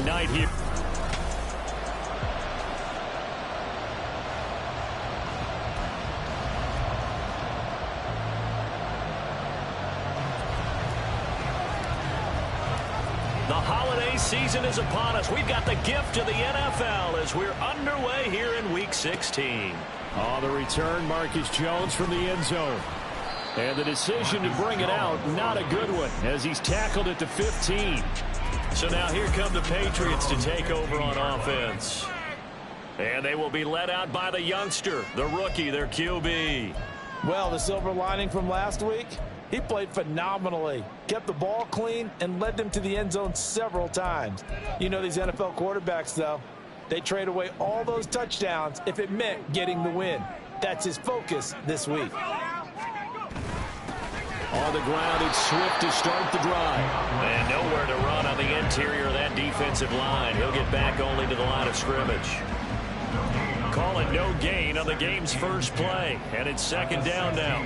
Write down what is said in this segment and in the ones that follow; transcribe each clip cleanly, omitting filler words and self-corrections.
night here. The holiday season is upon us. We've got the gift of the NFL as we're underway here in Week 16. On the return, Marcus Jones from the end zone. And the decision to bring it out, not a good one, as he's tackled it to 15. So now here come the Patriots to take over on offense. And they will be led out by the youngster, the rookie, their QB. Well, the silver lining from last week, he played phenomenally, kept the ball clean, and led them to the end zone several times. You know these NFL quarterbacks, though, they trade away all those touchdowns if it meant getting the win. That's his focus this week. On the ground, it's Swift to start the drive. And nowhere to run on the interior of that defensive line. He'll get back only to the line of scrimmage. Calling no gain on the game's first play. And it's second down now.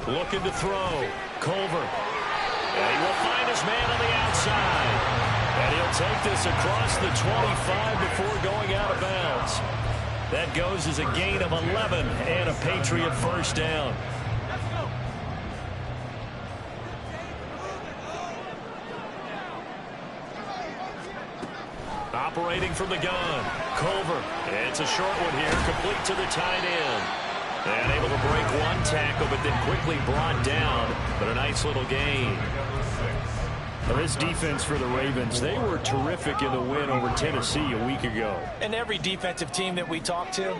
Looking to throw. Culver. And he will find his man on the outside. And he'll take this across the 25 before going out of bounds. That goes as a gain of 11 and a Patriot first down. Operating from the gun. Culver. It's a short one here, complete to the tight end. And able to break one tackle, but then quickly brought down. But a nice little gain. Well, this defense for the Ravens, they were terrific in the win over Tennessee a week ago. And every defensive team that we talk to,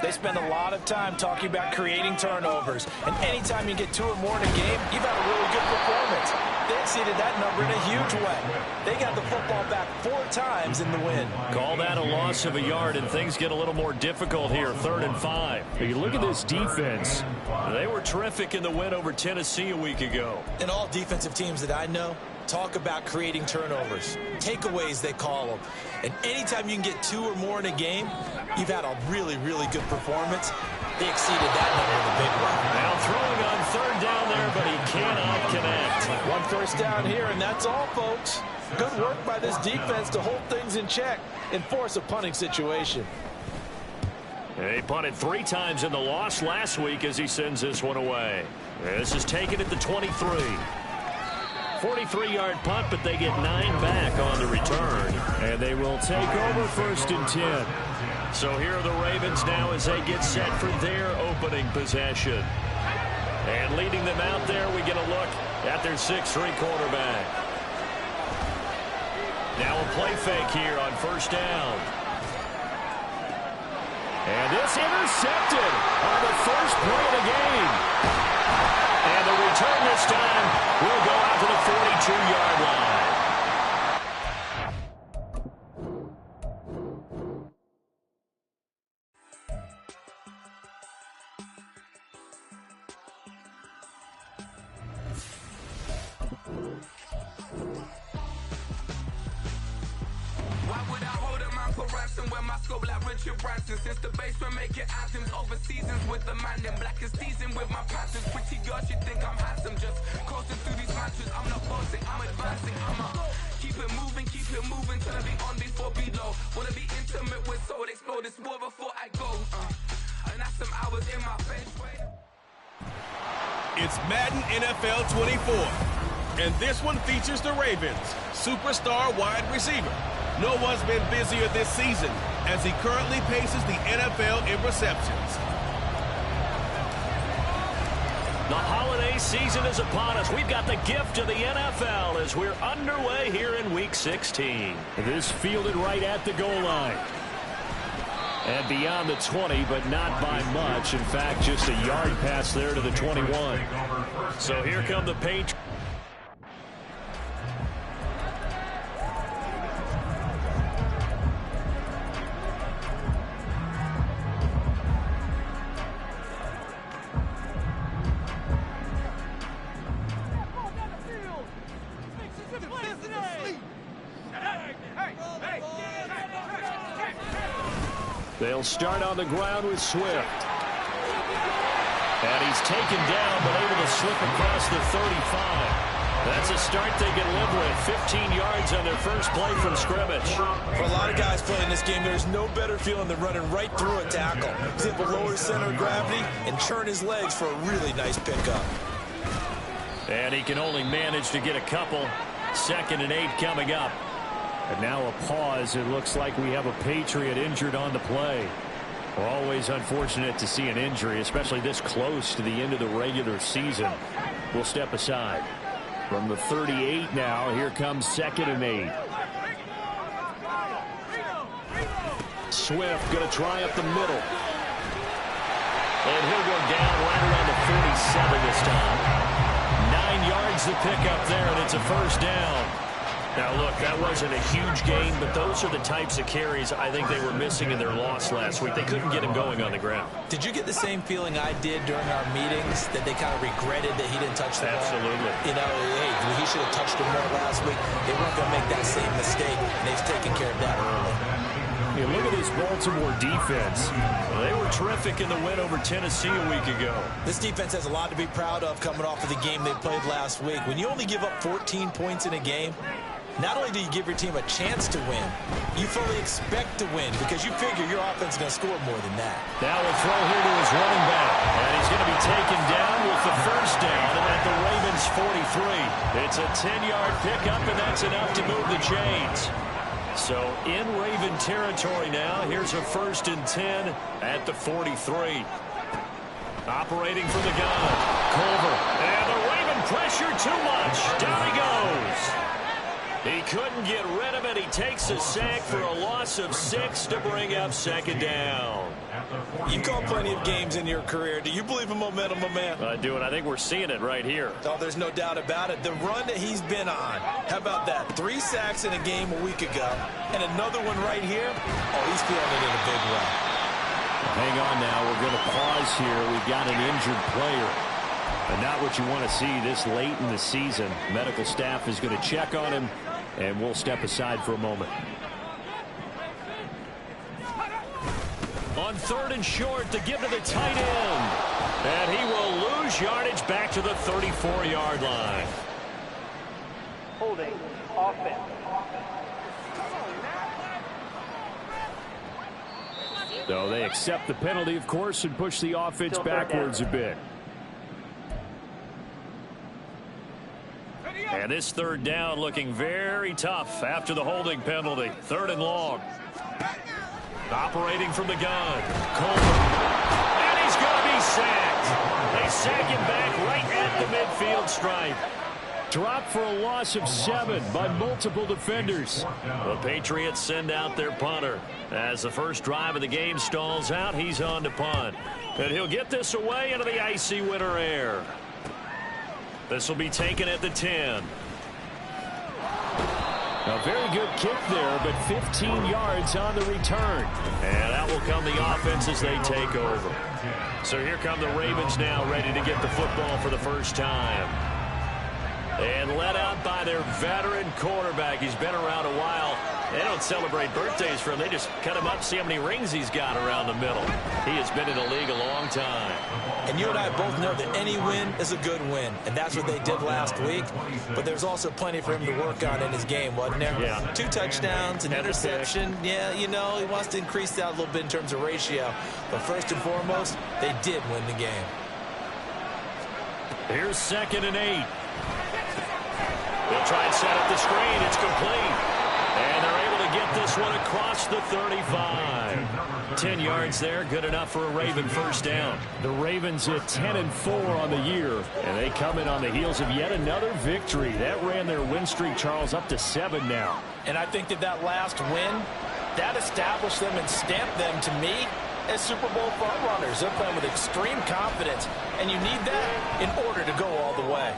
they spend a lot of time talking about creating turnovers. And anytime you get 2 or more in a game, you've had a really good performance. They exceeded that number in a huge way. They got the football back 4 times in the win. Call that a loss of a yard, and things get a little more difficult here, 3rd and 5. You look at this defense. They were terrific in the win over Tennessee a week ago. And all defensive teams that I know talk about creating turnovers. Takeaways, they call them. And anytime you can get 2 or more in a game, you've had a really, really good performance. They exceeded that number in a big way. Now throwing on 3rd down there, but he cannot connect. 1 first down here, and that's all, folks. Good work by this defense to hold things in check and force a punting situation. He punted 3 times in the loss last week as he sends this one away. This is taken at the 23. 43-yard punt, but they get 9 back on the return. And they will take over 1st and 10. So here are the Ravens now as they get set for their opening possession. And leading them out there, we get a look at their 6'3" quarterback. Now a play fake here on 1st down. And this intercepted on the first play of the game. And the return this time will go out to the 42-yard line. Since the basement making anthems over seasons with the man in black is seasoned with my passions. Pretty girls, you think I'm handsome, just coasting through these matches. I'm not bossing, I'm advancing. I'ma keep it moving till I be on before below. Wanna be intimate with soul, explore this war before I go. And that's some hours in my face. It's Madden NFL 24, and this one features the Ravens superstar wide receiver. No one's been busier this season as he currently paces the NFL in receptions. The holiday season is upon us. We've got the gift of the NFL as we're underway here in Week 16. This fielded right at the goal line. And beyond the 20, but not by much. In fact, just a yard pass there to the 21. So here come the Patriots. They'll start on the ground with Swift. And he's taken down, but able to slip across the 35. That's a start they can live with. 15 yards on their first play from scrimmage. For a lot of guys playing this game, there's no better feeling than running right through a tackle. He's able to lower his center of gravity and churn his legs for a really nice pickup. And he can only manage to get a couple. 2nd and 8 coming up. And now a pause. It looks like we have a Patriot injured on the play. We're always unfortunate to see an injury, especially this close to the end of the regular season. We'll step aside. From the 38 now, here comes 2nd and 8. Swift going to try up the middle. And he'll go down right around the 47 this time. 9 yards to pick up there, and it's a first down. Now, look, that wasn't a huge gain, but those are the types of carries I think they were missing in their loss last week. They couldn't get him going on the ground. Did you get the same feeling I did during our meetings, that they kind of regretted that he didn't touch the ball? Absolutely. You know, hey, he should have touched him more last week. They weren't going to make that same mistake, and they've taken care of that early. You look at this Baltimore defense. Well, they were terrific in the win over Tennessee a week ago. This defense has a lot to be proud of coming off of the game they played last week. When you only give up 14 points in a game, not only do you give your team a chance to win, you fully expect to win because you figure your offense is going to score more than that. Now a throw here to his running back. And he's going to be taken down with the first down at the Ravens 43. It's a 10-yard pickup, and that's enough to move the chains. So in Raven territory now, here's a 1st and 10 at the 43. Operating from the gun, Culver. And the Raven pressure too much. Down he goes. He couldn't get rid of it. He takes a sack for a loss of 6 to bring up 2nd down. You've called plenty of games in your career. Do you believe in momentum, my man? I do, and I think we're seeing it right here. Oh, there's no doubt about it. The run that he's been on. How about that? 3 sacks in a game a week ago, and another one right here. Oh, he's feeling it in a big way. Hang on now. We're going to pause here. We've got an injured player. And not what you want to see this late in the season. Medical staff is going to check on him, and we'll step aside for a moment. On 3rd and short, to give to the tight end. And he will lose yardage back to the 34-yard line. Holding offense. So they accept the penalty, of course, and push the offense backwards a bit. And this 3rd down looking very tough after the holding penalty. 3rd and long. Operating from the gun. Culver. And he's going to be sacked. They sack him back right at the midfield stripe. Dropped for a loss of 7 by multiple defenders. The Patriots send out their punter. As the first drive of the game stalls out, he's on to punt. And he'll get this away into the icy winter air. This will be taken at the 10. A very good kick there, but 15 yards on the return. And out will come the offense as they take over. So here come the Ravens now, ready to get the football for the first time. And led out by their veteran quarterback. He's been around a while. They don't celebrate birthdays for him. They just cut him up, see how many rings he's got around the middle. He has been in the league a long time. And you and I both know that any win is a good win. And that's what they did last week. But there's also plenty for him to work on in his game, wasn't there? Yeah. 2 touchdowns, an interception. Yeah, you know, he wants to increase that a little bit in terms of ratio. But first and foremost, they did win the game. Here's 2nd and 8. They'll try and set up the screen. It's complete. And they're able to get this one across the 35. 10 yards there, good enough for a Raven first down. The Ravens at 10-4 on the year, and they come in on the heels of yet another victory. That ran their win streak, Charles, up to 7 now. And I think that last win, that established them and stamped them, to me, as Super Bowl front runners. They're playing with extreme confidence, and you need that in order to go all the way.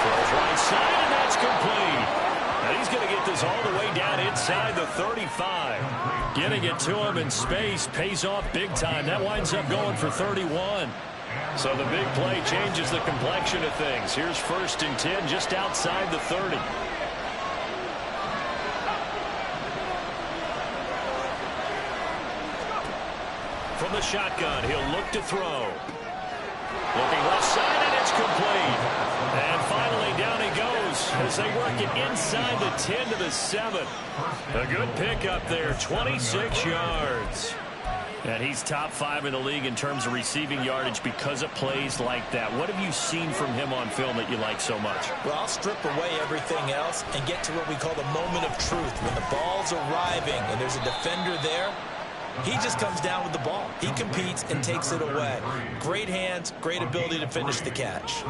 Throws right side, and that's complete. And he's going to get this all the way down inside the 35. Getting it to him in space pays off big time. That winds up going for 31. So the big play changes the complexion of things. Here's 1st and 10 just outside the 30. from the shotgun. He'll look to throw. Looking left side, and it's complete. And finally, down he goes as they work it inside the 10 to the 7. A good pickup there, 26 yards. And he's top 5 in the league in terms of receiving yardage because of plays like that. What have you seen from him on film that you like so much? Well, I'll strip away everything else and get to what we call the moment of truth. When the ball's arriving and there's a defender there, he just comes down with the ball. He competes and takes it away. Great hands, great ability to finish the catch.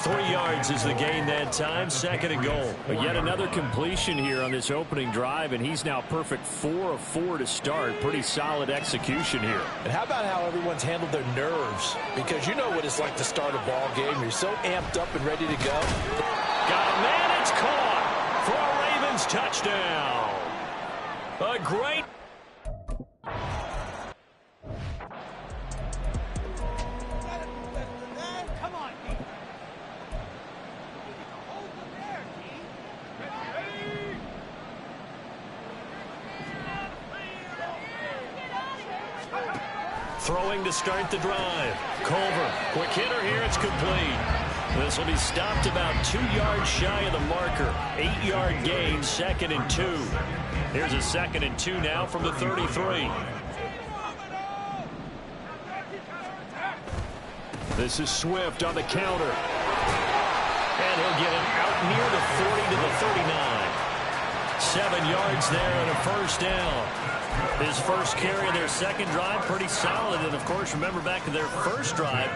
3 yards is the gain that time, 2nd and goal. But yet another completion here on this opening drive, and he's now perfect 4 of 4 to start. Pretty solid execution here. And how about how everyone's handled their nerves? Because you know what it's like to start a ball game. You're so amped up and ready to go. Got a man, it's caught for a Ravens touchdown. A great... Throwing to start the drive. Culver, quick hitter here, it's complete. This will be stopped about 2 yards shy of the marker. 8-yard gain, 2nd and 2. Here's a 2nd and 2 now from the 33. This is Swift on the counter. And he'll get it out near the 40 to the 39. 7 yards there and a first down. His first carry of their second drive, pretty solid. And, of course, remember back to their first drive,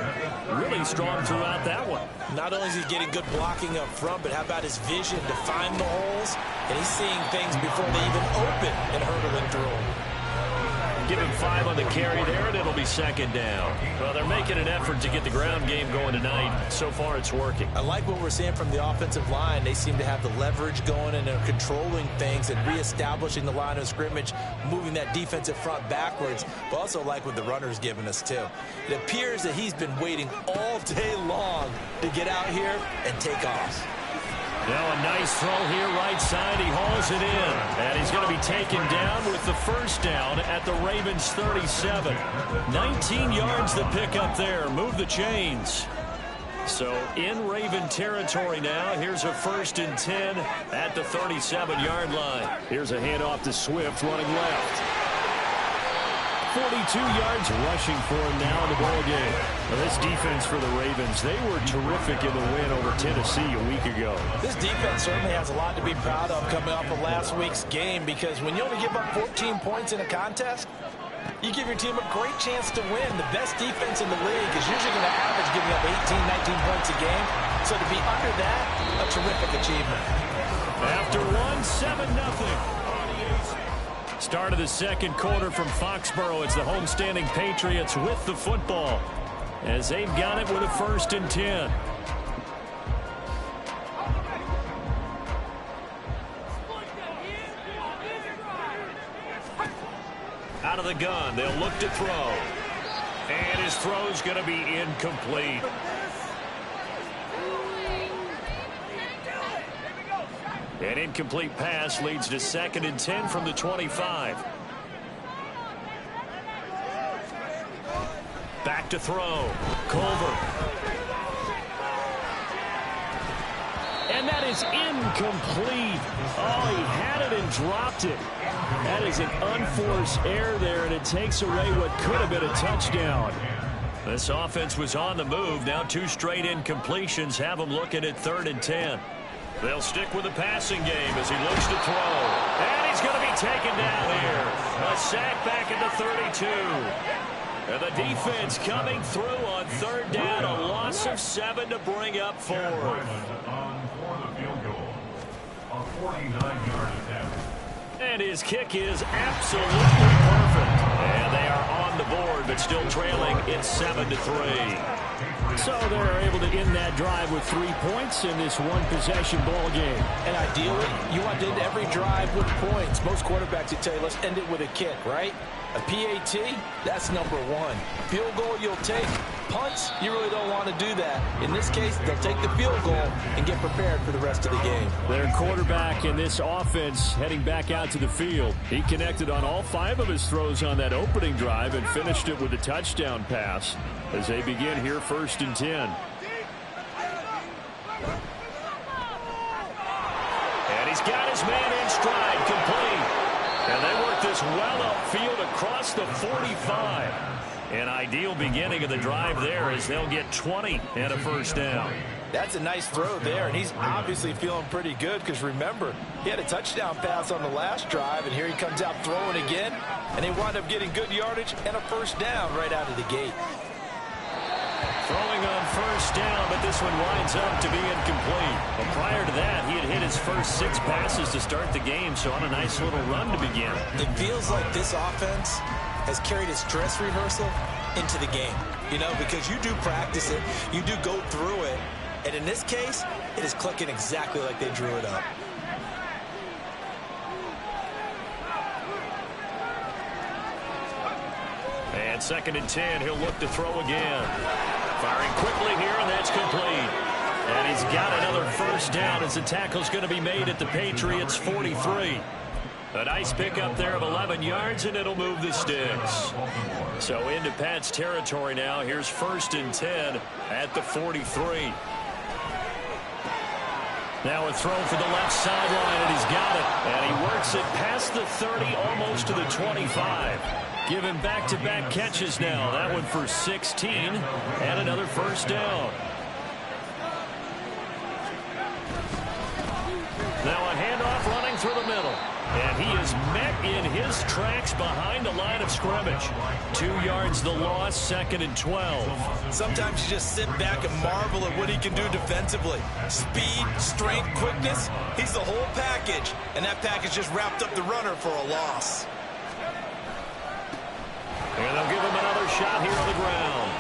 really strong throughout that one. Not only is he getting good blocking up front, but how about his vision to find the holes? And he's seeing things before they even open and hurdling through them. Give him 5 on the carry there, and it'll be 2nd down. Well, they're making an effort to get the ground game going tonight. So far, it's working. I like what we're seeing from the offensive line. They seem to have the leverage going, and they're controlling things and reestablishing the line of scrimmage, moving that defensive front backwards. But also like what the runner's giving us, too. It appears that he's been waiting all day long to get out here and take off. Now a nice throw here right side. He hauls it in. And he's going to be taken down with the first down at the Ravens 37. 19 yards the pick up there. Move the chains. So in Raven territory now. Here's a 1st and 10 at the 37-yard line. Here's a handoff to Swift running left. 42 yards rushing for him now in the ball game. Well, this defense for the Ravens, they were terrific in the win over Tennessee a week ago. This defense certainly has a lot to be proud of coming off of last week's game, because when you only give up 14 points in a contest, you give your team a great chance to win. The best defense in the league is usually going to average giving up 18, 19 points a game. So to be under that, a terrific achievement. After 7-0. Start of the second quarter from Foxborough. It's the homestanding Patriots with the football as they've got it with a 1st and 10. Out of the gun, they'll look to throw. And his throw's going to be incomplete. An incomplete pass leads to 2nd and 10 from the 25. Back to throw. Culver. And that is incomplete. Oh, he had it and dropped it. That is an unforced error there, and it takes away what could have been a touchdown. This offense was on the move. Now 2 straight incompletions have them looking at 3rd and 10. They'll stick with the passing game as he looks to throw. And he's going to be taken down here. A sack back at the 32. And the defense coming through on 3rd down. A loss of 7 to bring up 4. And his kick is absolutely perfect. And they are on the board, but still trailing. It's 7-3. So they're able to end that drive with 3 points in this one-possession ball game. And ideally, you want to end every drive with points. Most quarterbacks would tell you, let's end it with a kick, right? A PAT, that's number one. Field goal you'll take. Punts, you really don't want to do that. In this case, they'll take the field goal and get prepared for the rest of the game. Their quarterback in this offense heading back out to the field. He connected on all 5 of his throws on that opening drive and finished it with a touchdown pass as they begin here 1st and 10. And he's got his man in stride, complete. And they work this well upfield across the 45. An ideal beginning of the drive there as they'll get 20 and a first down. That's a nice throw there, and he's obviously feeling pretty good because, remember, he had a touchdown pass on the last drive, and here he comes out throwing again, and they wind up getting good yardage and a first down right out of the gate. Throwing on first down, but this one winds up to be incomplete. Well, prior to that, he had hit his first 6 passes to start the game, so on a nice little run to begin. It feels like this offense has carried its dress rehearsal into the game, you know, because you do practice it, you do go through it, and in this case, it is clicking exactly like they drew it up. And 2nd and 10, he'll look to throw again. Firing quickly here, and that's complete. And he's got another first down as the tackle's going to be made at the Patriots' 43. A nice pickup there of 11 yards, and it'll move the sticks. So into Pat's territory now. Here's 1st and 10 at the 43. Now a throw for the left sideline, and he's got it. And he works it past the 30, almost to the 25. Given back-to-back catches now. That one for 16, and another first down. Now a handoff running through the middle. And he is met in his tracks behind the line of scrimmage. 2 yards the loss, 2nd and 12. Sometimes you just sit back and marvel at what he can do defensively. Speed, strength, quickness, he's the whole package. And that package just wrapped up the runner for a loss. And they'll give him another shot here on the ground.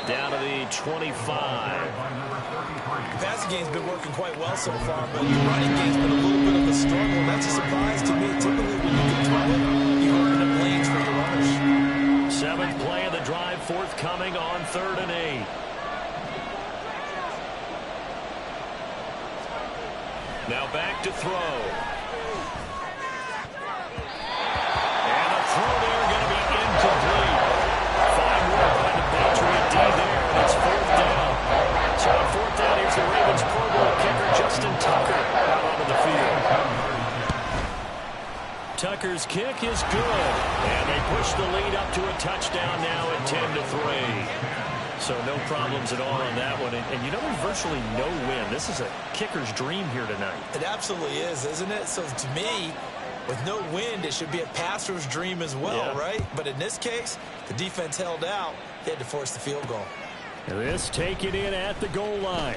Down to the 25. The passing game's been working quite well so far, but the running game's been a little bit of a struggle. That's a surprise to me. Typically, when you can throw it, you open up lanes for your runners. 7th play of the drive, forthcoming on 3rd and 8. Now back to throw. And a throw there going to be incomplete. Fine work by the Patriot D there, and it's 4th down. So on 4th down, here's the Ravens Pro Bowl kicker Justin Tucker out onto the field. Tucker's kick is good, and they push the lead up to a touchdown now at 10-3. So no problems at all on that one. And you know, there's virtually no win. This is a kicker's dream here tonight. It absolutely is, isn't it? So to me, with no wind, it should be a passer's dream as well, right? But in this case, the defense held out. They had to force the field goal. And this taken in at the goal line.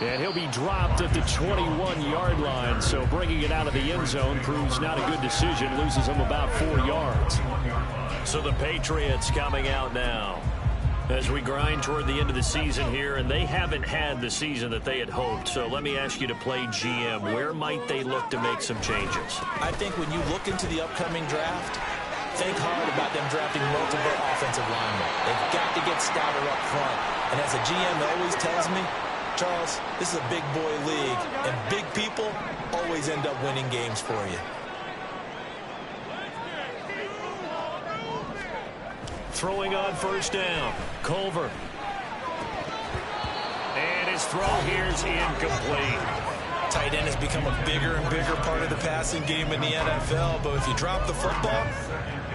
And he'll be dropped at the 21-yard line. So bringing it out of the end zone proves not a good decision. Loses him about 4 yards. So the Patriots coming out now as we grind toward the end of the season here, and they haven't had the season that they had hoped. So let me ask you to play GM. Where might they look to make some changes? I think when you look into the upcoming draft, think hard about them drafting multiple offensive linemen. They've got to get stouter up front. And as a GM always tells me, Charles, this is a big boy league, and big people always end up winning games for you. Throwing on first down, Culver. And his throw here is incomplete. Tight end has become a bigger and bigger part of the passing game in the NFL, but if you drop the football,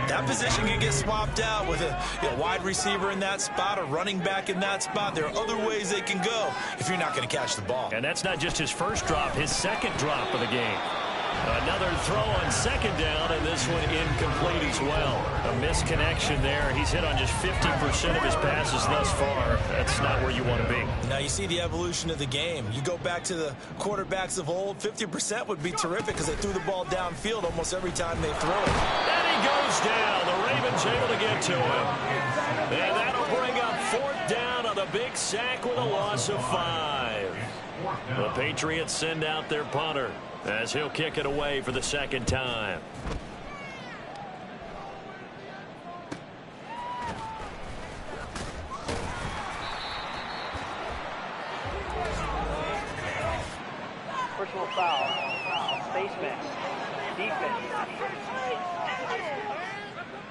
that position can get swapped out with a wide receiver in that spot, a running back in that spot. There are other ways they can go if you're not going to catch the ball. And that's not just his first drop, his second drop of the game. Another throw on 2nd down, and this one incomplete as well. A misconnection there. He's hit on just 50% of his passes thus far. That's not where you want to be. Now you see the evolution of the game. You go back to the quarterbacks of old, 50% would be terrific because they threw the ball downfield almost every time they throw it. And he goes down. The Ravens able to get to him. And that'll bring up 4th down on a big sack with a loss of 5. The Patriots send out their punter as he'll kick it away for the 2nd time. foul. Face mask. Defense.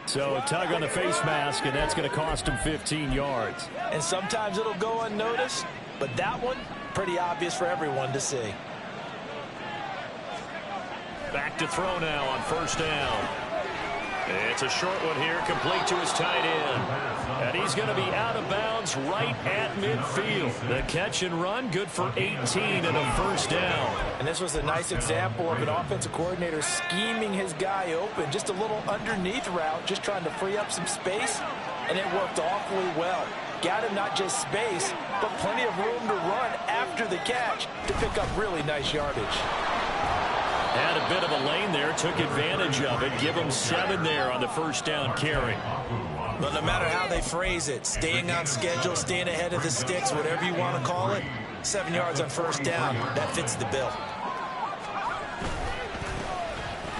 So a tug on the face mask, and that's going to cost him 15 yards. And sometimes it'll go unnoticed, but that one, pretty obvious for everyone to see. Back to throw now on first down. It's a short one here, complete to his tight end. And he's going to be out of bounds right at midfield. The catch and run, good for 18 and a first down. And this was a nice example of an offensive coordinator scheming his guy open. Just a little underneath route, just trying to free up some space. And it worked awfully well. Got him not just space, but plenty of room to run after the catch to pick up really nice yardage. Had a bit of a lane there, took advantage of it. Give him 7 there on the first down carry. But no matter how they phrase it, staying on schedule, staying ahead of the sticks, whatever you want to call it, 7 yards on first down, that fits the bill.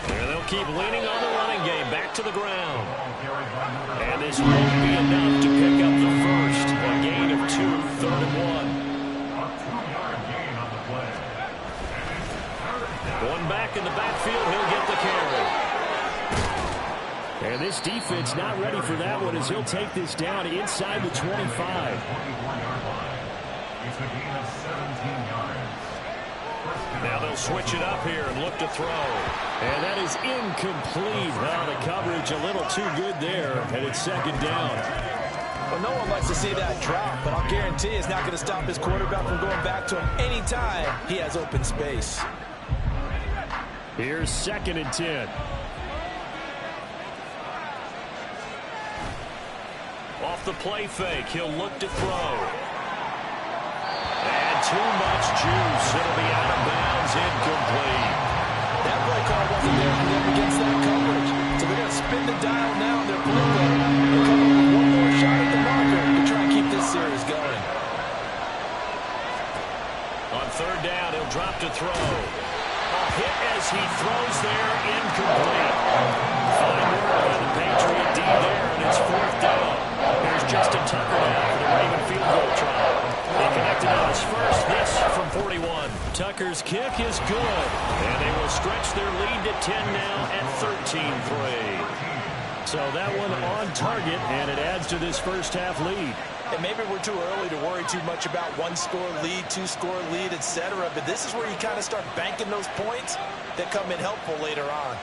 And they'll keep leaning on the running game, back to the ground. And this won't be enough to pick up the first. A gain of 2, 3rd and 1. Going back in the backfield, he'll get the carry. And this defense not ready for that one as he'll take this down inside the 25. Now they'll switch it up here and look to throw. And that is incomplete. Well, the coverage a little too good there, and it's second down. Well, no one likes to see that drop, but I'll guarantee it's not going to stop his quarterback from going back to him anytime he has open space. Here's 2nd and 10. Off the play fake, he'll look to throw. And too much juice. It'll be out of bounds, incomplete. That play call wasn't there for them against that coverage. So they're going to spin the dial now in their playbook and come up with one more shot at the marker to try and keep this series going. On 3rd down, he'll drop to throw. Hit as he throws there, incomplete. Fine work by the Patriot D there, and it's 4th down. Here's Justin Tucker now for the Raven field goal try. They connected on his first, this from 41. Tucker's kick is good, and they will stretch their lead to 10 now at 13-3. So that one on target, and it adds to this first half lead. And maybe we're too early to worry too much about 1-score lead, 2-score lead, etc. But this is where you kind of start banking those points that come in helpful later on.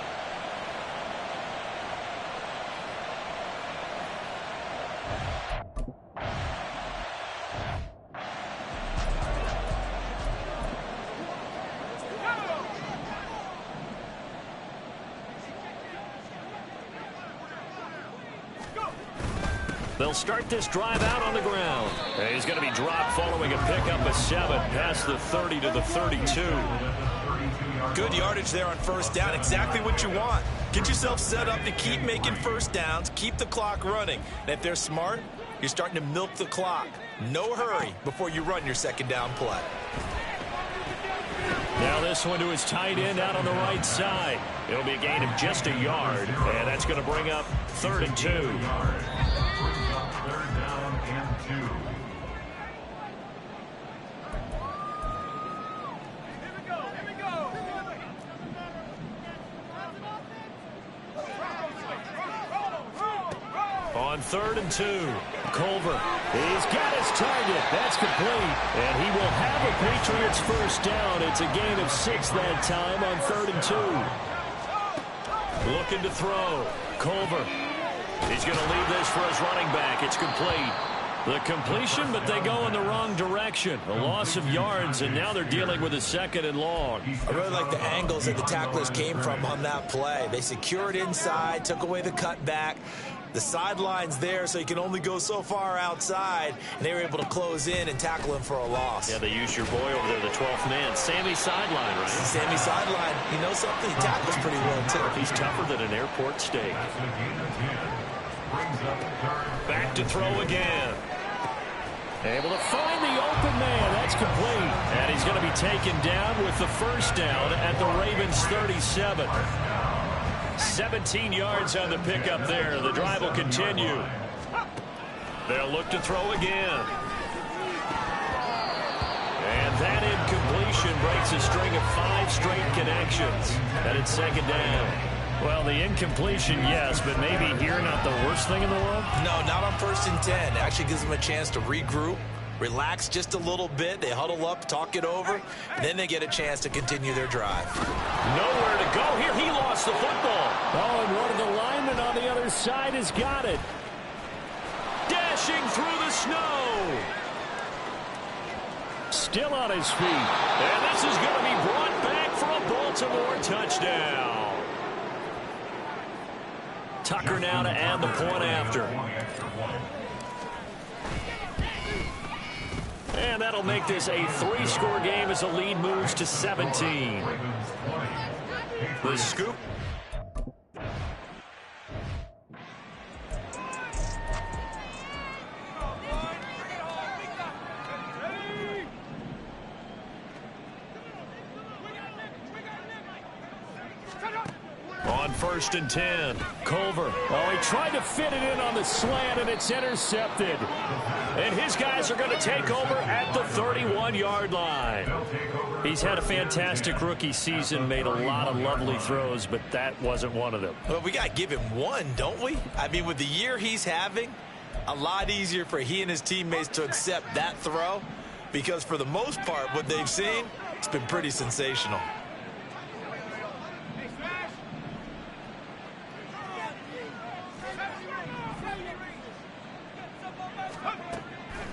They'll start this drive out on the ground. And he's going to be dropped following a pickup of 7 past the 30 to the 32. Good yardage there on first down. Exactly what you want. Get yourself set up to keep making first downs, keep the clock running. And if they're smart, you're starting to milk the clock. No hurry before you run your second down play. Now this one to his tight end out on the right side. It'll be a gain of just a yard, and that's going to bring up 3rd and 2. On 3rd and 2, Culver. He's got his target. That's complete. And he will have a Patriots first down. It's a gain of 6 that time on 3rd and 2. Looking to throw. Culver. He's going to leave this for his running back. It's complete. The completion, but they go in the wrong direction. A loss of yards, and now they're dealing with a 2nd and long. I really like the angles that the tacklers came from on that play. They secured inside, took away the cutback. The sideline's there, so you can only go so far outside, and they were able to close in and tackle him for a loss. Yeah, they used your boy over there, the 12th man. Sammy sideline, right? Sammy sideline. You know something? He tackles pretty well, too. He's tougher than an airport steak. Back to throw again. Able to find the open man. That's complete. And he's going to be taken down with the first down at the Ravens 37. 17 yards on the pickup there. The drive will continue. They'll look to throw again. And that completion breaks a string of 5 straight connections. And it's second down. Well, the incompletion, yes, but maybe here not the worst thing in the world? No, not on 1st and 10. It actually gives them a chance to regroup, relax just a little bit. They huddle up, talk it over, and then they get a chance to continue their drive. Nowhere to go here. He lost the football. Oh, and one of the linemen on the other side has got it. Dashing through the snow. Still on his feet. And this is going to be brought back for a Baltimore touchdown. Tucker now to add the point after. And that'll make this a 3-score game as the lead moves to 17. The scoop. On 1st and 10, Culver. Oh, he tried to fit it in on the slant, and it's intercepted. And his guys are going to take over at the 31-yard line. He's had a fantastic rookie season, made a lot of lovely throws, but that wasn't one of them. Well, we got to give him one, don't we? I mean, with the year he's having, a lot easier for he and his teammates to accept that throw, because for the most part, what they've seen, it's been pretty sensational.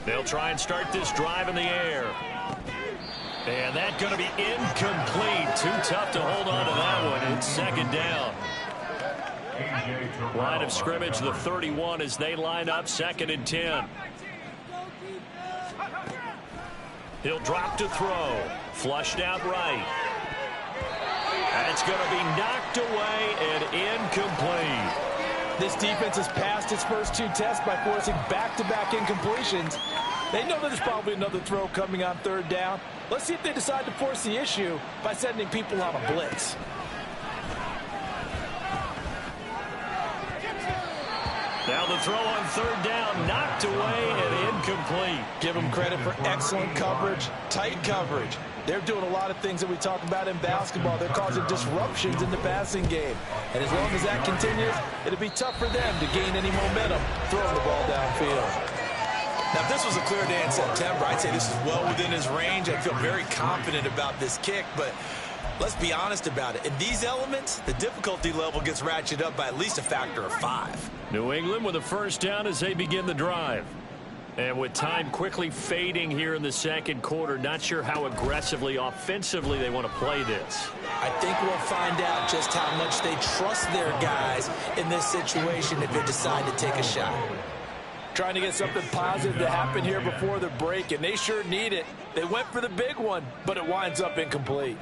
They'll try and start this drive in the air. And that's going to be incomplete. Too tough to hold on to that one. It's second down. Line of scrimmage, the 31 as they line up 2nd and 10. He'll drop to throw. Flushed out right. That's going to be knocked away and incomplete. This defense has passed its first 2 tests by forcing back-to-back incompletions. They know there's probably another throw coming on 3rd down. Let's see if they decide to force the issue by sending people on a blitz. Now the throw on 3rd down, knocked away and incomplete. Give them credit for excellent coverage, tight coverage. They're doing a lot of things that we talk about in basketball. They're causing disruptions in the passing game. And as long as that continues, it'll be tough for them to gain any momentum throwing the ball downfield. Now, if this was a clear day in September, I'd say this is well within his range. I feel very confident about this kick, but let's be honest about it. In these elements, the difficulty level gets ratcheted up by at least a factor of 5. New England with a 1st down as they begin the drive. And with time quickly fading here in the 2nd quarter, not sure how aggressively, offensively they want to play this. I think we'll find out just how much they trust their guys in this situation if they decide to take a shot. Trying to get something positive to happen here before the break, and they sure need it. They went for the big one, but it winds up incomplete.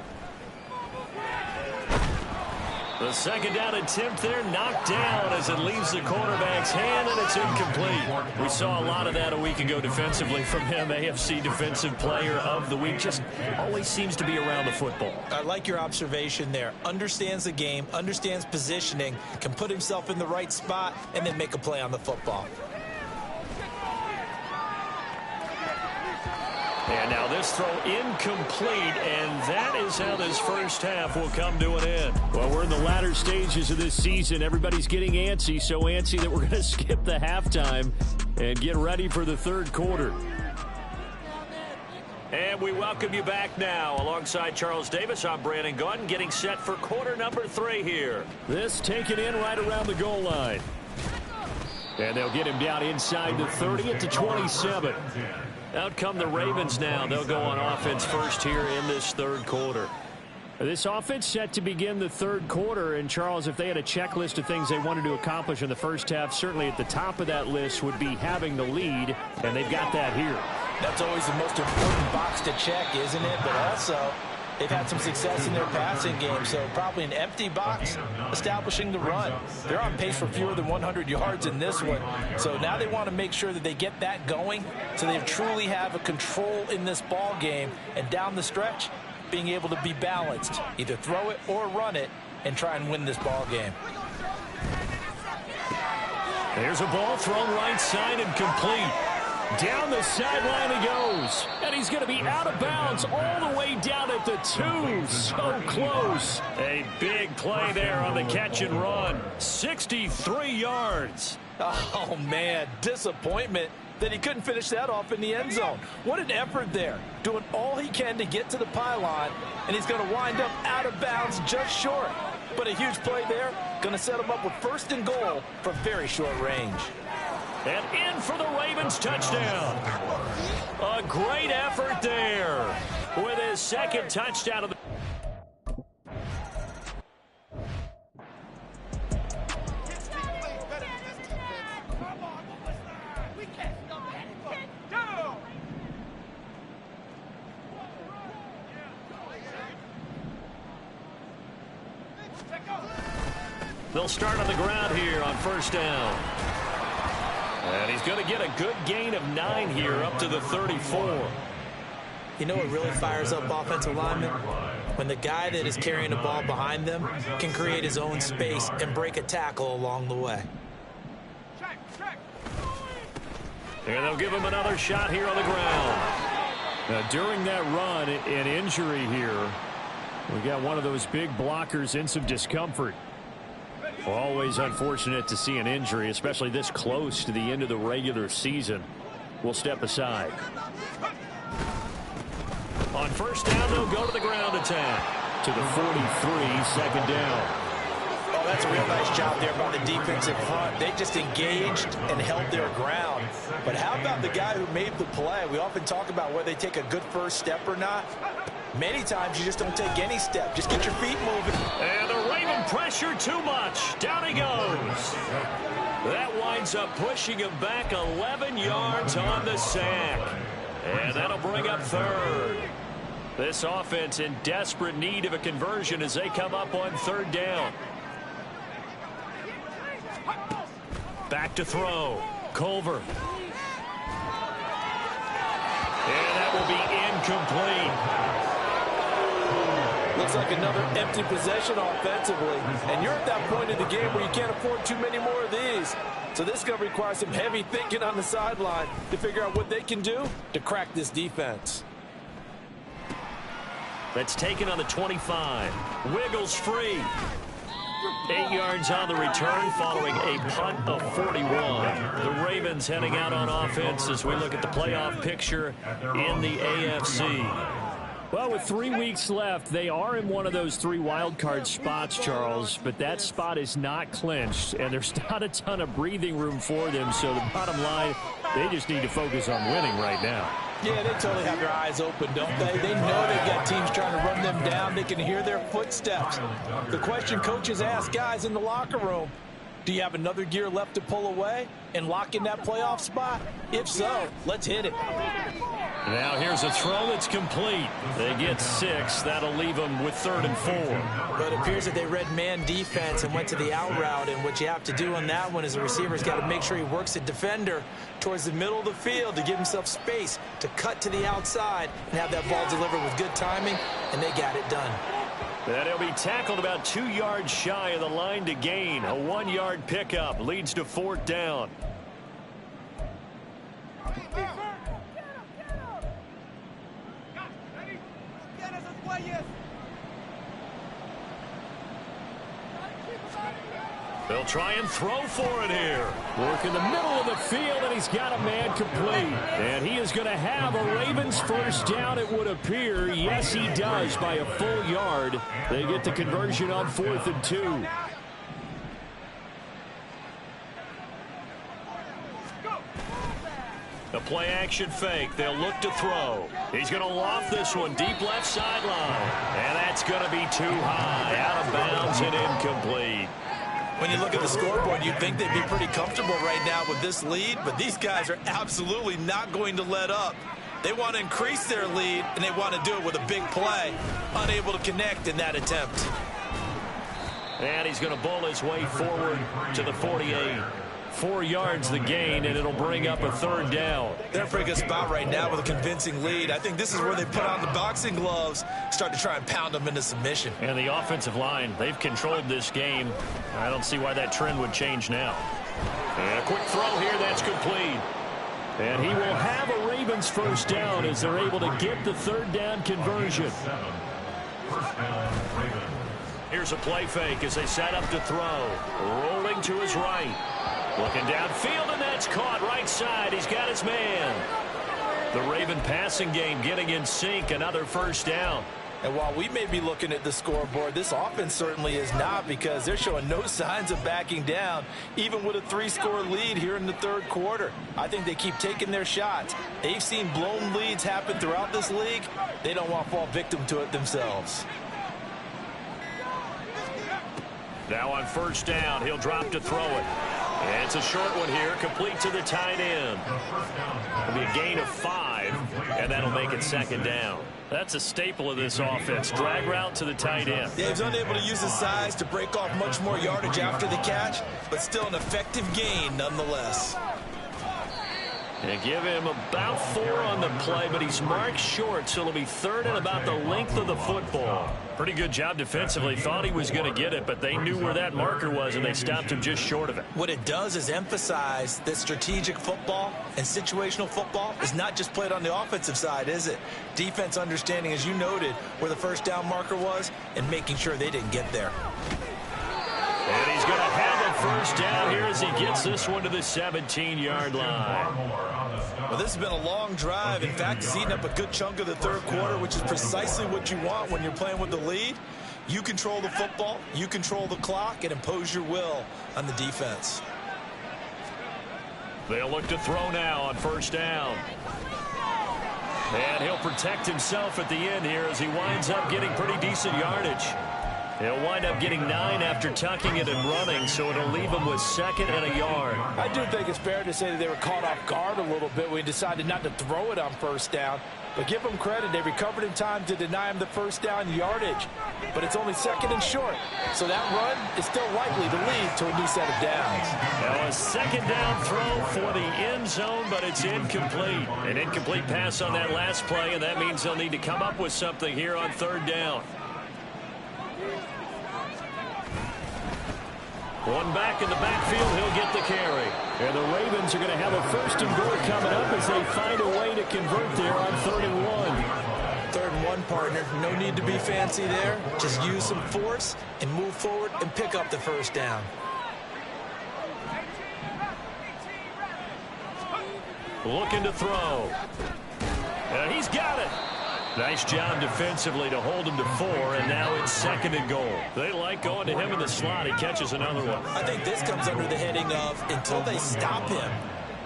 The 2nd down attempt there knocked down as it leaves the quarterback's hand, and it's incomplete. We saw a lot of that a week ago defensively from him. AFC Defensive Player of the Week. Just always seems to be around the football. I like your observation there. Understands the game, understands positioning, can put himself in the right spot, and then make a play on the football. And now this throw incomplete, and that is how this 1st half will come to an end. Well, we're in the latter stages of this season. Everybody's getting antsy, so antsy that we're going to skip the halftime and get ready for the 3rd quarter. And we welcome you back now. Alongside Charles Davis, I'm Brandon Gunn, getting set for quarter number 3 here. This taken in right around the goal line. And they'll get him down inside the 30 at the 27. Out come the Ravens now. They'll go on offense first here in this 3rd quarter. This offense set to begin the 3rd quarter. And, Charles, if they had a checklist of things they wanted to accomplish in the 1st half, certainly at the top of that list would be having the lead, and they've got that here. That's always the most important box to check, isn't it? But also, they've had some success in their passing game, so probably an empty box establishing the run. They're on pace for fewer than 100 yards in this one, so now they want to make sure that they get that going so they truly have a control in this ball game, and down the stretch, being able to be balanced, either throw it or run it, and try and win this ball game. There's a ball thrown right side and complete. Down the sideline he goes. And he's going to be out of bounds all the way down at the 2. So close. A big play there on the catch and run. 63 yards. Oh, man, disappointment that he couldn't finish that off in the end zone. What an effort there, doing all he can to get to the pylon, and he's going to wind up out of bounds just short. But a huge play there, going to set him up with 1st and goal from very short range. And in for the Ravens touchdown. A great effort there with his 2nd touchdown of the They'll start on the ground here on 1st down. And he's going to get a good gain of 9 here up to the 34. You know what really fires up offensive linemen? When the guy that is carrying the ball behind them can create his own space and break a tackle along the way. And they'll give him another shot here on the ground. Now, during that run, an injury here. We got one of those big blockers in some discomfort. Always unfortunate to see an injury, especially this close to the end of the regular season. We'll step aside. On 1st down, they'll go to the ground attack. To the 43, 2nd down. Oh, that's a real nice job there by the defensive front. They just engaged and held their ground. But how about the guy who made the play? We often talk about whether they take a good first step or not. Many times you just don't take any step. Just get your feet moving. And the Raven pressure too much. Down he goes. That winds up pushing him back 11 yards on the sack. And that'll bring up 3rd. This offense in desperate need of a conversion as they come up on 3rd down. Back to throw. Culver. And that will be incomplete. Looks like another empty possession offensively. And you're at that point in the game where you can't afford too many more of these. So this is going to require some heavy thinking on the sideline to figure out what they can do to crack this defense. That's taken on the 25. Wiggles free. 8 yards on the return following a punt of 41. The Ravens heading out on offense as we look at the playoff picture in the AFC. Well, with 3 weeks left, they are in one of those 3 wild card spots, Charles, but that spot is not clinched, and there's not a ton of breathing room for them, so the bottom line, they just need to focus on winning right now. Yeah, they totally have their eyes open, don't they? They know they've got teams trying to run them down. They can hear their footsteps. The question coaches ask guys in the locker room, do you have another gear left to pull away and lock in that playoff spot? If so, let's hit it. Now here's a throw that's complete. They get 6. That'll leave them with 3rd and 4. But it appears that they read man defense and went to the out route. And what you have to do on that one is the receiver's got to make sure he works the defender towards the middle of the field to give himself space to cut to the outside and have that ball delivered with good timing. And they got it done. And he'll be tackled about 2 yards shy of the line to gain. A 1-yard pickup leads to 4th down. They'll try and throw for it here. Work in the middle of the field, and he's got a man complete. And he is going to have a Ravens 1st down, it would appear. Yes, he does, by a full yard. They get the conversion on 4th and 2. The play-action fake. They'll look to throw. He's going to loft this one deep left sideline. And that's going to be too high. Out of bounds and incomplete. When you look at the scoreboard, you'd think they'd be pretty comfortable right now with this lead, but these guys are absolutely not going to let up. They want to increase their lead, and they want to do it with a big play. Unable to connect in that attempt. And he's going to bowl his way forward to the 48. 4 yards the gain, and it'll bring up a 3rd down. They're in a pretty good spot right now with a convincing lead. I think this is where they put on the boxing gloves, start to try and pound them into submission. And the offensive line, they've controlled this game. I don't see why that trend would change now. And a quick throw here, that's complete. And he will have a Ravens first down as they're able to get the third down conversion. Here's a play fake as they set up to throw. Rolling to his right. Looking downfield, and that's caught right side. He's got his man. The Raven passing game getting in sync. Another first down. And while we may be looking at the scoreboard, this offense certainly is not, because they're showing no signs of backing down, even with a 3-score lead here in the third quarter. I think they keep taking their shots. They've seen blown leads happen throughout this league. They don't want to fall victim to it themselves. Now on first down, he'll drop to throw it. And it's a short one here, complete to the tight end. It'll be a gain of 5, and that'll make it second down. That's a staple of this offense. Drag route to the tight end. Yeah, he's unable to use his size to break off much more yardage after the catch, but still an effective gain nonetheless. They give him about 4 on the play, but he's marked short, so it'll be third and about the length of the football. Pretty good job defensively. Thought he was going to get it, but they knew where that marker was, and they stopped him just short of it. What it does is emphasize that strategic football and situational football is not just played on the offensive side, is it? Defense understanding, as you noted, where the first down marker was and making sure they didn't get there. And he's going to have a first down here as he gets this one to the 17-yard line. Well, this has been a long drive. In fact, it's eaten up a good chunk of the third quarter, which is precisely what you want when you're playing with the lead. You control the football, you control the clock, and impose your will on the defense. They'll look to throw now on first down. And he'll protect himself at the end here as he winds up getting pretty decent yardage. He'll wind up getting 9 after tucking it and running, so it'll leave him with 2nd and a yard. I do think it's fair to say that they were caught off guard a little bit when he decided not to throw it on first down. But give them credit. They recovered in time to deny him the first down yardage. But it's only 2nd and short. So that run is still likely to lead to a new set of downs. Now a 2nd down throw for the end zone, but it's incomplete. An incomplete pass on that last play, and that means they'll need to come up with something here on 3rd down. One back in the backfield, he'll get the carry. And the Ravens are going to have a 1st and goal coming up as they find a way to convert there on 3rd and 1. 3rd and 1, partner. No need to be fancy there. Just use some force and move forward and pick up the first down. Looking to throw. And he's got it. Nice job defensively to hold him to 4, and now it's 2nd and goal. They like going to him in the slot. He catches another one. I think this comes under the heading of, until they stop him,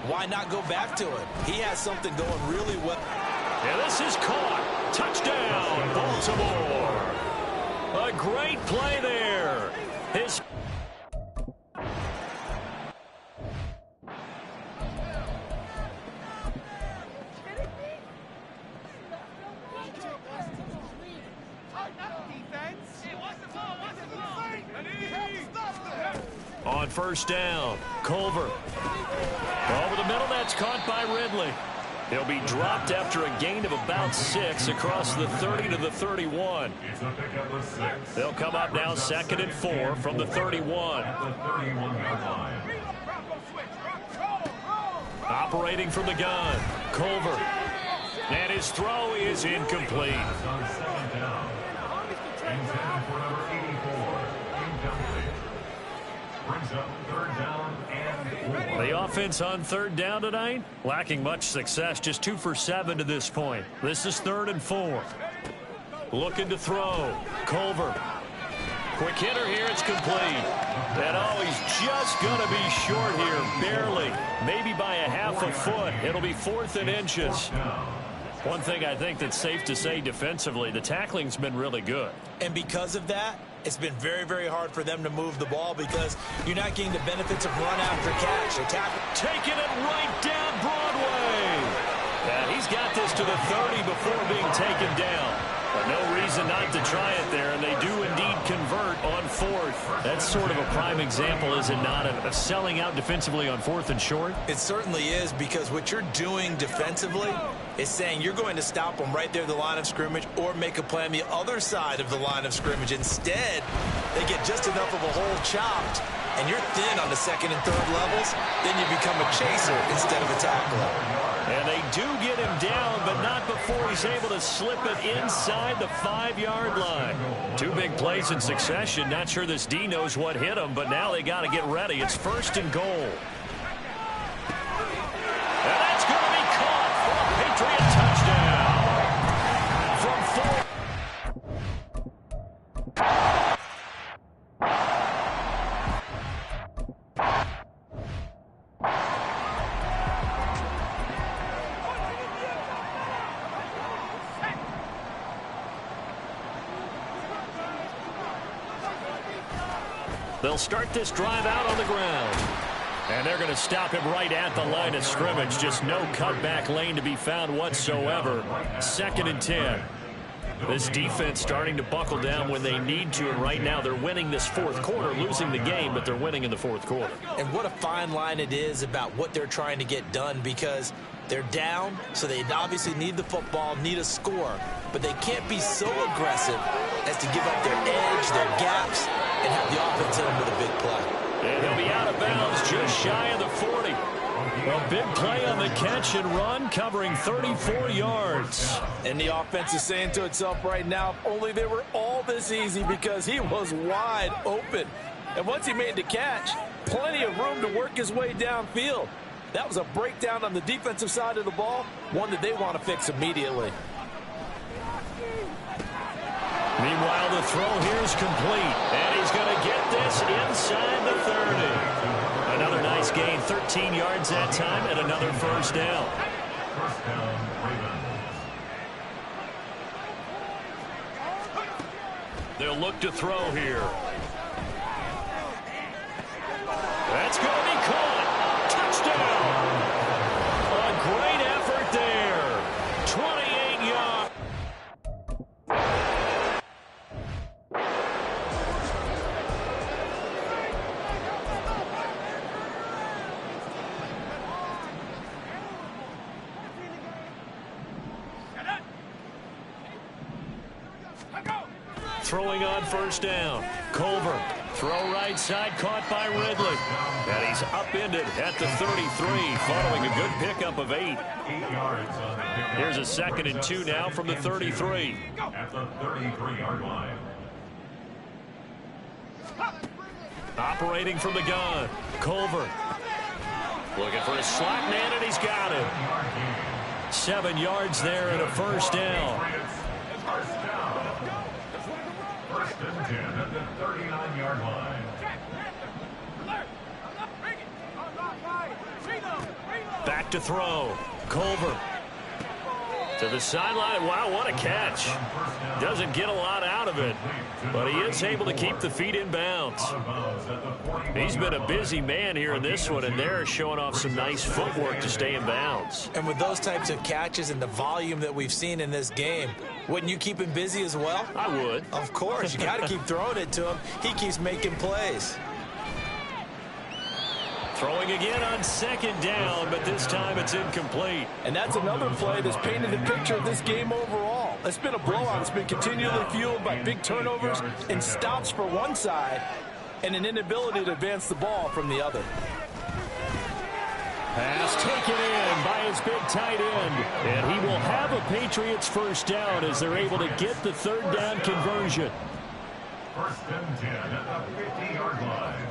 why not go back to it? He has something going really well. And this is caught. Touchdown, Baltimore. A great play there. His on first down, Culver. Over the middle, that's caught by Ridley. He'll be dropped after a gain of about 6 across the 30 to the 31. They'll come up now 2nd and 4 from the 31. Operating from the gun, Culver. And his throw is incomplete. The offense on 3rd down tonight, lacking much success, just 2 for 7 to this point. This is 3rd and 4. Looking to throw, Culver. Quick hitter here, it's complete. And oh, he's just going to be short here, barely, maybe by a half a foot. It'll be 4th and inches. One thing I think that's safe to say defensively, the tackling's been really good. And because of that, it's been very, very hard for them to move the ball because you're not getting the benefits of run after catch. Taking it right down Broadway. And he's got this to the 30 before being taken down. But no reason not to try it there, and they do indeed convert on 4th. That's sort of a prime example, is it not, of selling out defensively on 4th and short? It certainly is, because what you're doing defensively is saying you're going to stop them right there at the line of scrimmage or make a play on the other side of the line of scrimmage. Instead, they get just enough of a hole chopped and you're thin on the second and third levels, then you become a chaser instead of a tackler. And they do get him down, but not before he's able to slip it inside the 5-yard line. 2 big plays in succession. Not sure this D knows what hit him, but now they got to get ready. It's 1st and goal. And that's going to be caught for a Patriot touchdown. From 4. They'll start this drive out on the ground. And they're going to stop him right at the line of scrimmage. Just no cutback lane to be found whatsoever. 2nd and 10. This defense starting to buckle down when they need to, and right now they're winning this 4th quarter, losing the game, but they're winning in the 4th quarter. And what a fine line it is about what they're trying to get done, because they're down, so they obviously need the football, need a score, but they can't be so aggressive as to give up their edge, their gaps, and have the offense hit them with a big play. And he'll be out of bounds just shy of the 40. A big play on the catch and run, covering 34 yards. And the offense is saying to itself right now, if only they were all this easy, because he was wide open. And once he made the catch, plenty of room to work his way downfield. That was a breakdown on the defensive side of the ball, one that they want to fix immediately. Meanwhile, the throw here is complete, and he's going to get this inside the 30. Another nice gain, 13 yards that time, and another 1st down. They'll look to throw here. That's going to be caught. Touchdown. A great effort there. 28 yards. Throwing on 1st down. Culver. Throw right side, caught by Ridley. And he's upended at the 33, following a good pickup of 8. Here's a 2nd and 2 now from the 33. At the 33-yard line. Operating from the gun. Culver. Looking for a slot man, and he's got him. 7 yards there and a 1st down. 1st and 10 at the 39-yard line. Back to throw. Culver. To the sideline. Wow, what a catch. Doesn't get a lot out of it, but he is able to keep the feet in bounds. He's been a busy man here in this one, and they're showing off some nice footwork to stay in bounds. And with those types of catches and the volume that we've seen in this game, wouldn't you keep him busy as well? I would. Of course. You got to keep throwing it to him. He keeps making plays. Throwing again on 2nd down, but this time it's incomplete. And that's another play that's painted the picture of this game overall. It's been a blowout. It's been continually fueled by big turnovers and stops for one side and an inability to advance the ball from the other. Pass taken in by his big tight end. And he will have a Patriots 1st down as they're able to get the 3rd down conversion. 1st and 10 at the 50-yard line.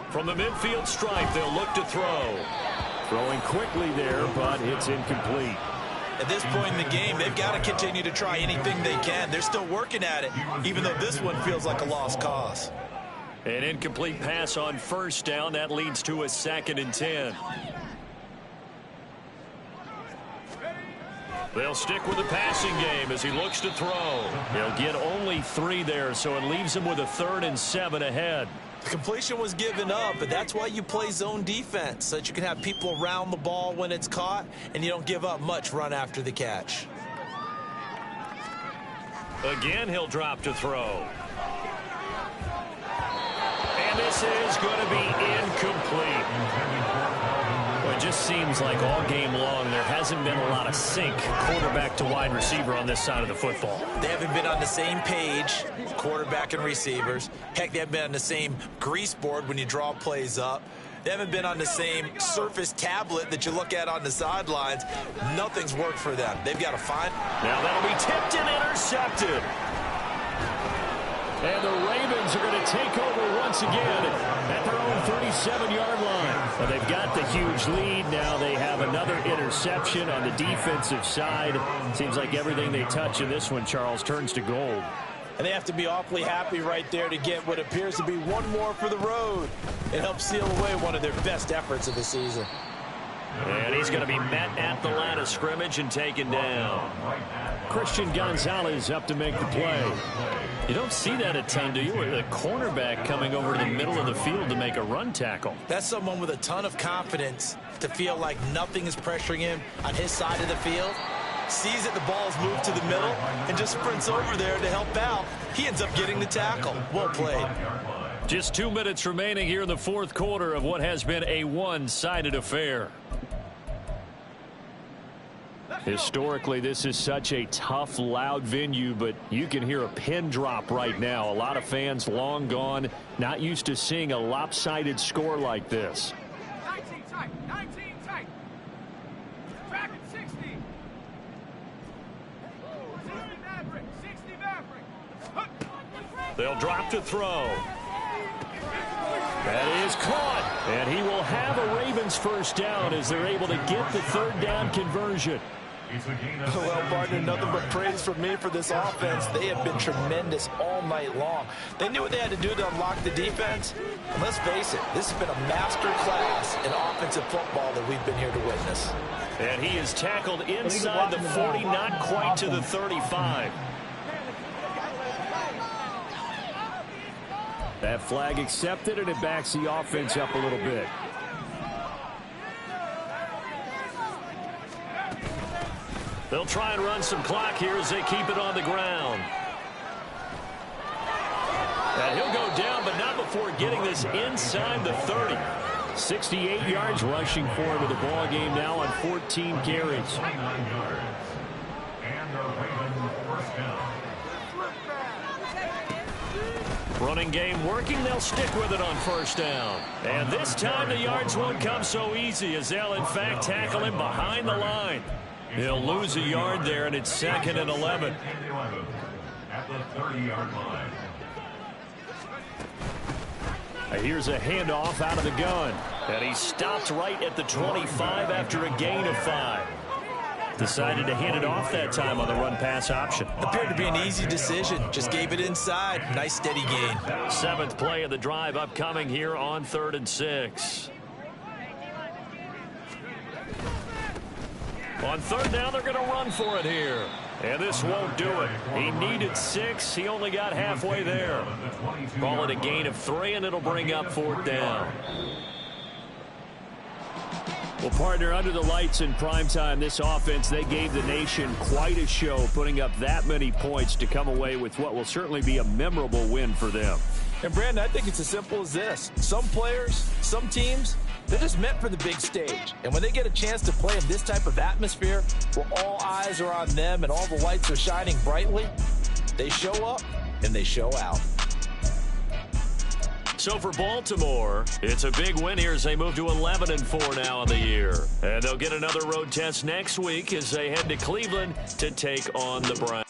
From the midfield stripe, they'll look to throw. Throwing quickly there, but it's incomplete. At this point in the game, they've got to continue to try anything they can. They're still working at it, even though this one feels like a lost cause. An incomplete pass on 1st down. That leads to a 2nd and 10. They'll stick with the passing game as he looks to throw. He'll get only 3 there, so it leaves him with a 3rd and 7 ahead. The completion was given up, but that's why you play zone defense, so that you can have people around the ball when it's caught, and you don't give up much run after the catch. Again, he'll drop to throw. And this is going to be incomplete. it just seems like all game long there hasn't been a lot of sync quarterback to wide receiver on this side of the football. They haven't been on the same page, quarterback and receivers. Heck, they haven't been on the same grease board when you draw plays up. They haven't been on the same Surface tablet that you look at on the sidelines. Nothing's worked for them. They've got to find. Now that'll be tipped and intercepted. And the Ravens are going to take over once again at their own 37-yard line. Well, they've got the huge lead. Now they have another interception on the defensive side. Seems like everything they touch in this one, Charles, turns to gold. And they have to be awfully happy right there to get what appears to be one more for the road. It helps seal away one of their best efforts of the season. And he's going to be met at the line of scrimmage and taken down. Christian Gonzalez up to make the play. You don't see that a ton, do you? The cornerback coming over to the middle of the field to make a run tackle. That's someone with a ton of confidence to feel like nothing is pressuring him on his side of the field. Sees that the ball's moved to the middle and just sprints over there to help out. He ends up getting the tackle. Well played. Just 2 minutes remaining here in the fourth quarter of what has been a one-sided affair. Historically, this is such a tough, loud venue, but you can hear a pin drop right now. A lot of fans long gone, not used to seeing a lopsided score like this. 19 tight, 19 tight. Back at 60. 60 Maverick, 60 Maverick. They'll drop to throw. That is caught, and he will have a Ravens first down as they're able to get the third down conversion. Well, partner, nothing but praise from me for this offense. They have been tremendous all night long. They knew what they had to do to unlock the defense. And let's face it, this has been a master class in offensive football that we've been here to witness. And he is tackled inside the 40, not quite to the 35. That flag accepted, and it backs the offense up a little bit. They'll try and run some clock here as they keep it on the ground. And he'll go down, but not before getting this inside the 30. 68 yards rushing for him in the ball game now on 14 carries. Running game working. They'll stick with it on first down. And this time the yards won't come so easy as they'll, in fact, tackle him behind the line. He'll lose a yard there, and it's 2nd and 11. At the 30-yard line. Here's a handoff out of the gun. And he stopped right at the 25 after a gain of 5. Decided to hand it off that time on the run-pass option. Appeared to be an easy decision. Just gave it inside. Nice steady gain. 7th play of the drive upcoming here on 3rd and 6. On 3rd down, they're going to run for it here. And this won't do it. He needed 6. He only got halfway there. Call it a gain of 3, and it'll bring up 4th down. Well, partner, under the lights in primetime, this offense, they gave the nation quite a show, putting up that many points to come away with what will certainly be a memorable win for them. And, Brandon, I think it's as simple as this. Some players, some teams, they're just meant for the big stage. And when they get a chance to play in this type of atmosphere where all eyes are on them and all the lights are shining brightly, they show up and they show out. So for Baltimore, it's a big win here as they move to 11-4 now in the year. And they'll get another road test next week as they head to Cleveland to take on the Browns.